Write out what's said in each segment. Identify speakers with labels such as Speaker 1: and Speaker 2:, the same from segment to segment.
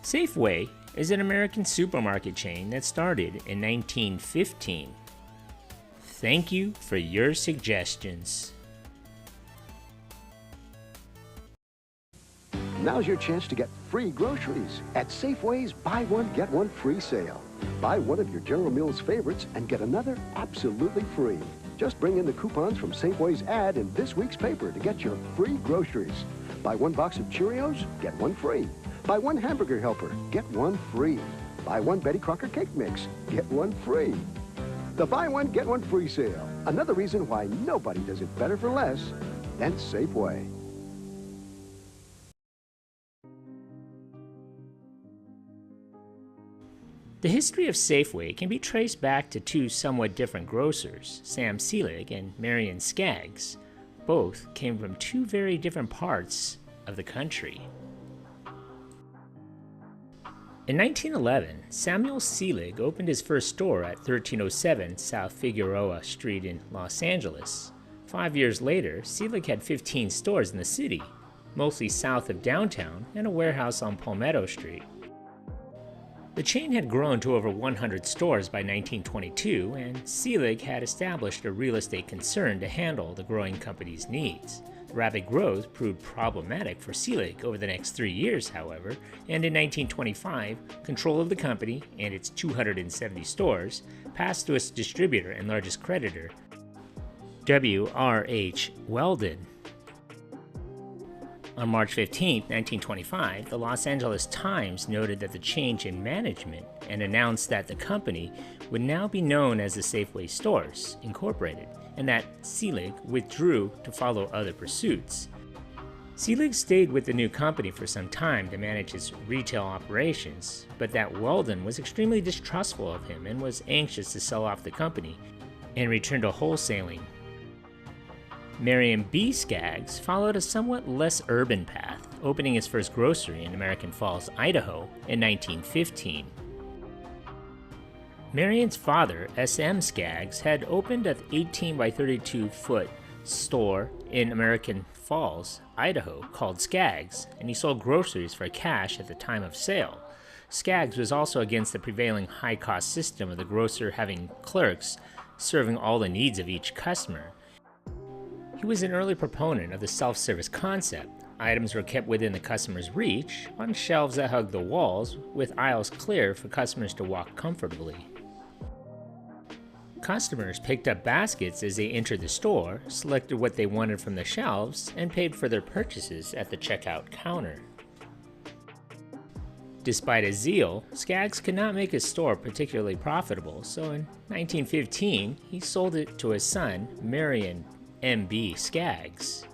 Speaker 1: Safeway is an American supermarket chain that started in 1915. Thank you for your suggestions.
Speaker 2: Now's your chance to get free groceries at Safeway's Buy One, Get One Free sale. Buy one of your General Mills favorites and get another absolutely free. Just bring in the coupons from Safeway's ad in this week's paper to get your free groceries. Buy one box of Cheerios, get one free. Buy one hamburger helper, get one free. Buy one Betty Crocker cake mix, get one free. The Buy One, Get One Free sale. Another reason why nobody does it better for less than Safeway.
Speaker 1: The history of Safeway can be traced back to two somewhat different grocers, Sam Selig and Marion Skaggs. Both came from two very different parts of the country. In 1911, Samuel Selig opened his first store at 1307 South Figueroa Street in Los Angeles. 5 years later, Selig had 15 stores in the city, mostly south of downtown, and a warehouse on Palmetto Street. The chain had grown to over 100 stores by 1922, and Selig had established a real estate concern to handle the growing company's needs. Rapid growth proved problematic for Selig over the next 3 years, however, and in 1925, control of the company and its 270 stores passed to its distributor and largest creditor, W.R.H. Weldon. On March 15, 1925, the Los Angeles Times noted that the change in management and announced that the company would now be known as the Safeway Stores, Incorporated, and that Selig withdrew to follow other pursuits. Selig stayed with the new company for some time to manage its retail operations, but that Weldon was extremely distrustful of him and was anxious to sell off the company and return to wholesaling. Marion B. Skaggs followed a somewhat less urban path, opening his first grocery in American Falls, Idaho in 1915. Marion's father, S.M. Skaggs, had opened an 18 by 32 foot store in American Falls, Idaho, called Skaggs, and he sold groceries for cash at the time of sale. Skaggs was also against the prevailing high-cost system of the grocer having clerks serving all the needs of each customer. He was an early proponent of the self-service concept. Items were kept within the customer's reach, on shelves that hugged the walls, with aisles clear for customers to walk comfortably. Customers picked up baskets as they entered the store, selected what they wanted from the shelves, and paid for their purchases at the checkout counter. Despite his zeal, Skaggs could not make his store particularly profitable, so in 1915, he sold it to his son, Marion M.B. Skaggs.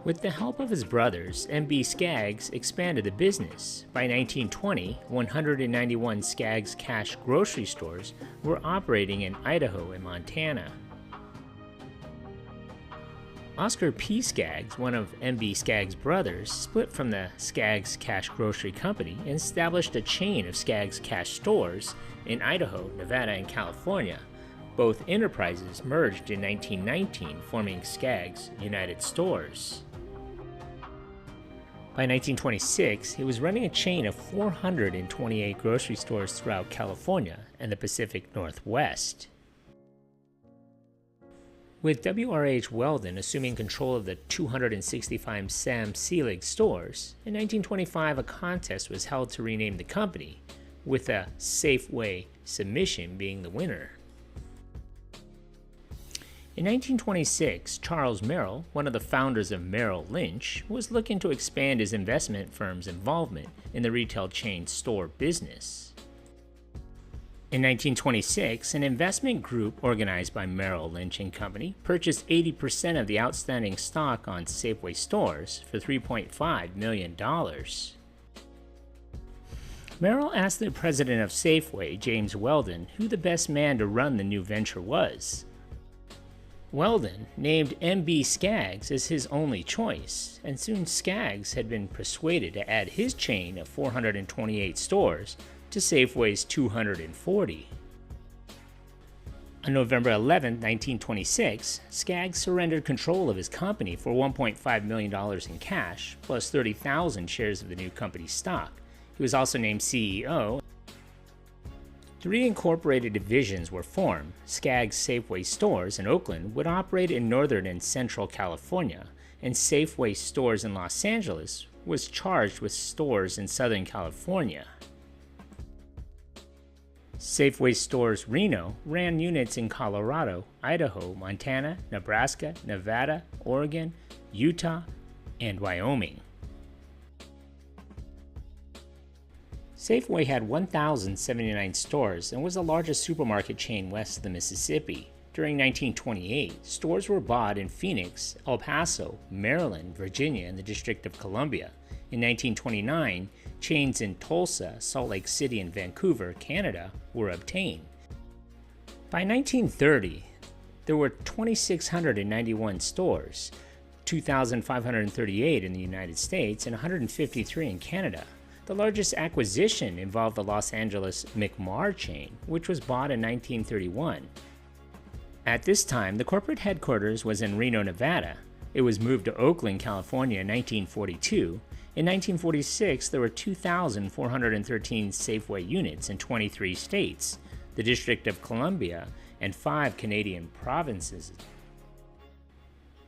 Speaker 1: With the help of his brothers, M.B. Skaggs expanded the business. By 1920, 191 Skaggs Cash grocery stores were operating in Idaho and Montana. Oscar P. Skaggs, one of M.B. Skaggs' brothers, split from the Skaggs Cash Grocery Company and established a chain of Skaggs Cash stores in Idaho, Nevada, and California. Both enterprises merged in 1919, forming Skaggs United Stores. By 1926, he was running a chain of 428 grocery stores throughout California and the Pacific Northwest. With W.R.H. Weldon assuming control of the 265 Sam Selig stores, in 1925 a contest was held to rename the company, with a Safeway submission being the winner. In 1926, Charles Merrill, one of the founders of Merrill Lynch, was looking to expand his investment firm's involvement in the retail chain store business. In 1926, an investment group organized by Merrill Lynch and Company purchased 80% of the outstanding stock on Safeway stores for $3.5 million. Merrill asked the president of Safeway, James Weldon, who the best man to run the new venture was. Weldon named M.B. Skaggs as his only choice, and soon Skaggs had been persuaded to add his chain of 428 stores to Safeway's 240. On November 11, 1926, Skaggs surrendered control of his company for $1.5 million in cash, plus 30,000 shares of the new company's stock. He was also named CEO. Three incorporated divisions were formed. Skaggs Safeway stores in Oakland would operate in Northern and Central California, and Safeway stores in Los Angeles was charged with stores in Southern California. Safeway Stores Reno ran units in Colorado, Idaho, Montana, Nebraska, Nevada, Oregon, Utah, and Wyoming. Safeway had 1,079 stores and was the largest supermarket chain west of the Mississippi. During 1928, stores were bought in Phoenix, El Paso, Maryland, Virginia, and the District of Columbia. In 1929, chains in Tulsa, Salt Lake City, and Vancouver, Canada, were obtained. By 1930, there were 2,691 stores, 2,538 in the United States and 153 in Canada. The largest acquisition involved the Los Angeles McMar chain, which was bought in 1931. At this time, the corporate headquarters was in Reno, Nevada. It was moved to Oakland, California in 1942. In 1946, there were 2,413 Safeway units in 23 states, the District of Columbia, and 5 Canadian provinces.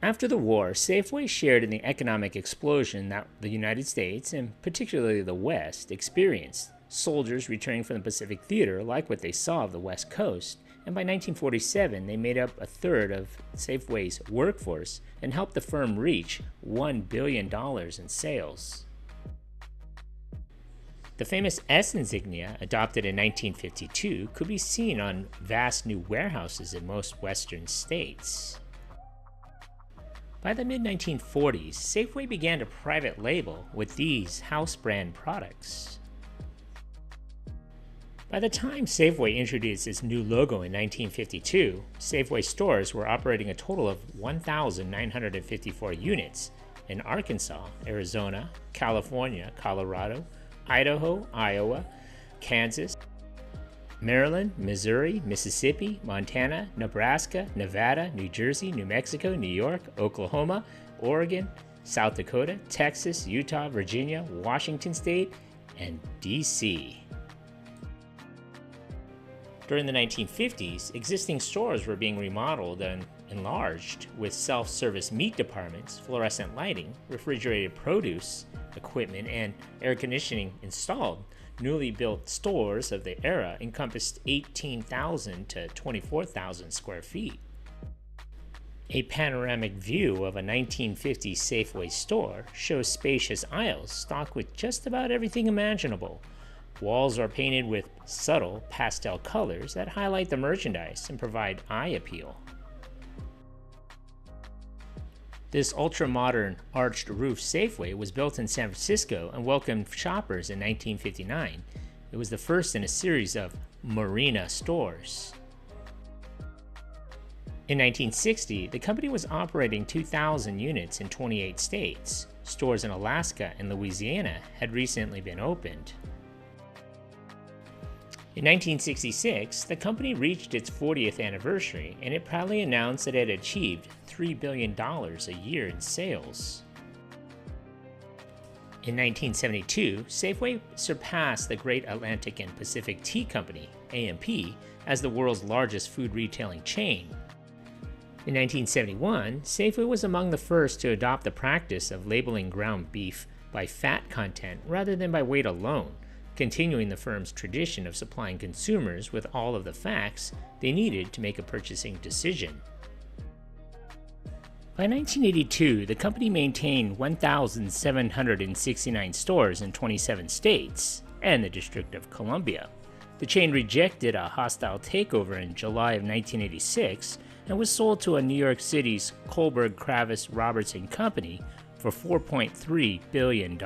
Speaker 1: After the war, Safeway shared in the economic explosion that the United States, and particularly the West, experienced. Soldiers returning from the Pacific Theater liked what they saw of the West Coast, and by 1947 they made up a third of Safeway's workforce and helped the firm reach $1 billion in sales. The famous S insignia, adopted in 1952, could be seen on vast new warehouses in most western states. By the mid-1940s, Safeway began to private label with these house brand products. By the time Safeway introduced its new logo in 1952, Safeway stores were operating a total of 1,954 units in Arkansas, Arizona, California, Colorado, Idaho, Iowa, Kansas, Maryland, Missouri, Mississippi, Montana, Nebraska, Nevada, New Jersey, New Mexico, New York, Oklahoma, Oregon, South Dakota, Texas, Utah, Virginia, Washington State, and D.C. During the 1950s, existing stores were being remodeled and enlarged with self-service meat departments, fluorescent lighting, refrigerated produce equipment, and air conditioning installed. Newly built stores of the era encompassed 18,000 to 24,000 square feet. A panoramic view of a 1950s Safeway store shows spacious aisles stocked with just about everything imaginable. Walls are painted with subtle pastel colors that highlight the merchandise and provide eye appeal. This ultra-modern arched roof Safeway was built in San Francisco and welcomed shoppers in 1959. It was the first in a series of marina stores. In 1960, the company was operating 2,000 units in 28 states. Stores in Alaska and Louisiana had recently been opened. In 1966, the company reached its 40th anniversary, and it proudly announced that it had achieved $3 billion a year in sales. In 1972, Safeway surpassed the Great Atlantic and Pacific Tea Company, A&P, as the world's largest food retailing chain. In 1971, Safeway was among the first to adopt the practice of labeling ground beef by fat content rather than by weight alone, continuing the firm's tradition of supplying consumers with all of the facts they needed to make a purchasing decision. By 1982, the company maintained 1,769 stores in 27 states and the District of Columbia. The chain rejected a hostile takeover in July of 1986 and was sold to a New York City's Kohlberg Kravis Robertson Company for $4.3 billion.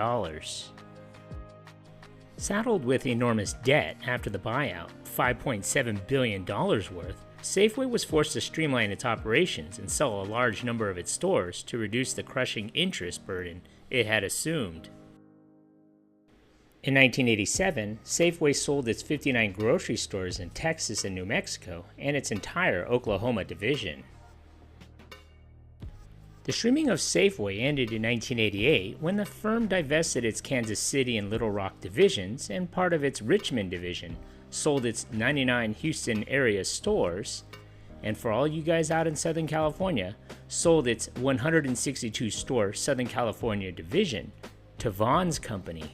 Speaker 1: Saddled with enormous debt after the buyout, $5.7 billion worth, Safeway was forced to streamline its operations and sell a large number of its stores to reduce the crushing interest burden it had assumed. In 1987, Safeway sold its 59 grocery stores in Texas and New Mexico and its entire Oklahoma division. The streaming of Safeway ended in 1988 when the firm divested its Kansas City and Little Rock divisions and part of its Richmond division, sold its 99 Houston area stores, and for all you guys out in Southern California, sold its 162 store Southern California division to Vaughn's Company.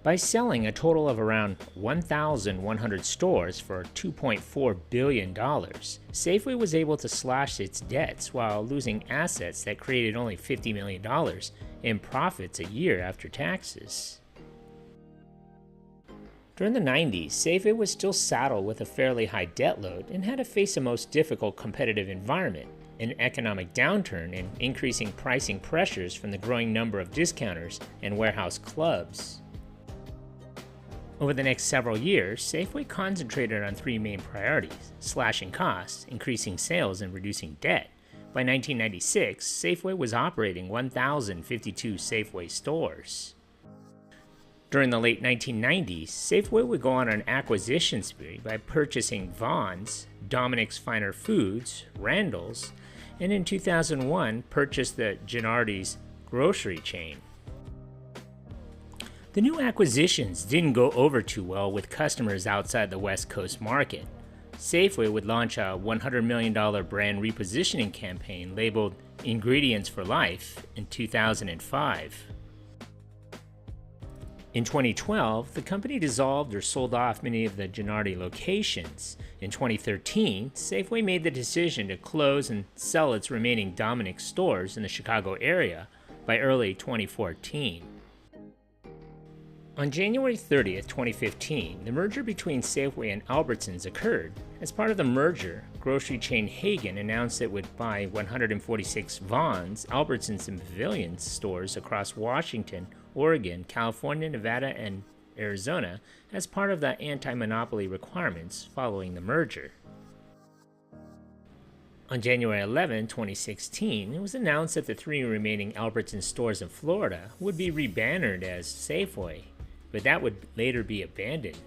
Speaker 1: By selling a total of around 1,100 stores for $2.4 billion, Safeway was able to slash its debts while losing assets that created only $50 million in profits a year after taxes. During the 90s, Safeway was still saddled with a fairly high debt load and had to face a most difficult competitive environment, an economic downturn, and increasing pricing pressures from the growing number of discounters and warehouse clubs. Over the next several years, Safeway concentrated on three main priorities: slashing costs, increasing sales, and reducing debt. By 1996, Safeway was operating 1,052 Safeway stores. During the late 1990s, Safeway would go on an acquisition spree by purchasing Vaughn's, Dominic's Finer Foods, Randall's, and in 2001 purchased the Gennardi's grocery chain. The new acquisitions didn't go over too well with customers outside the West Coast market. Safeway would launch a $100 million brand repositioning campaign labeled Ingredients for Life in 2005. In 2012, the company dissolved or sold off many of the Gennardi locations. In 2013, Safeway made the decision to close and sell its remaining Dominick stores in the Chicago area by early 2014. On January 30th, 2015, the merger between Safeway and Albertsons occurred. As part of the merger, grocery chain Hagen announced it would buy 146 Vaughn's, Albertsons, and Pavilions stores across Washington, Oregon, California, Nevada, and Arizona as part of the anti-monopoly requirements following the merger. On January 11, 2016, it was announced that the three remaining Albertsons stores in Florida would be rebannered as Safeway, but that would later be abandoned.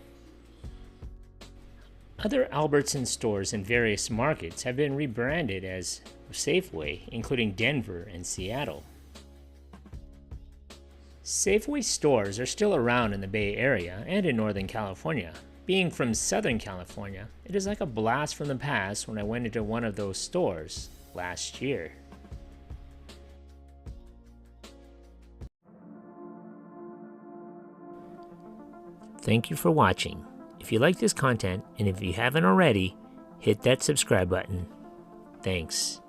Speaker 1: Other Albertsons stores in various markets have been rebranded as Safeway, including Denver and Seattle. Safeway stores are still around in the Bay Area and in Northern California. Being from Southern California, it is like a blast from the past when I went into one of those stores last year. Thank you for watching. If you like this content, and if you haven't already, hit that subscribe button. Thanks.